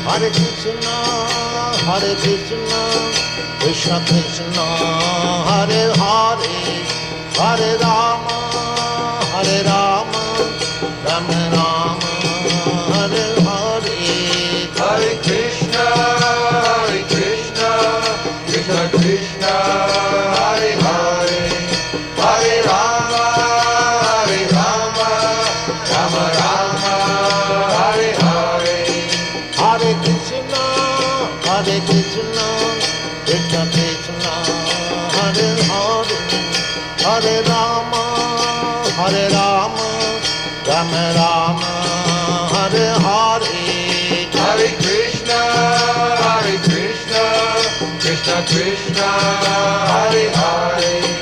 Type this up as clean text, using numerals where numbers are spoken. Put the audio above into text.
Hare Krishna, Krishna Krishna, Hare Hare, Hare Rama, Rama Rama, Hare Hare. Hare Krishna, Krishna Krishna, Hare Hare, Hare Rama, Rama Rama, Hare Hare. Hare Krishna, Krishna Krishna, Hare Hare, Hare Rama, Rama Rama, Hare Hare. Hare Krishna, Krishna Krishna, Hare Hare.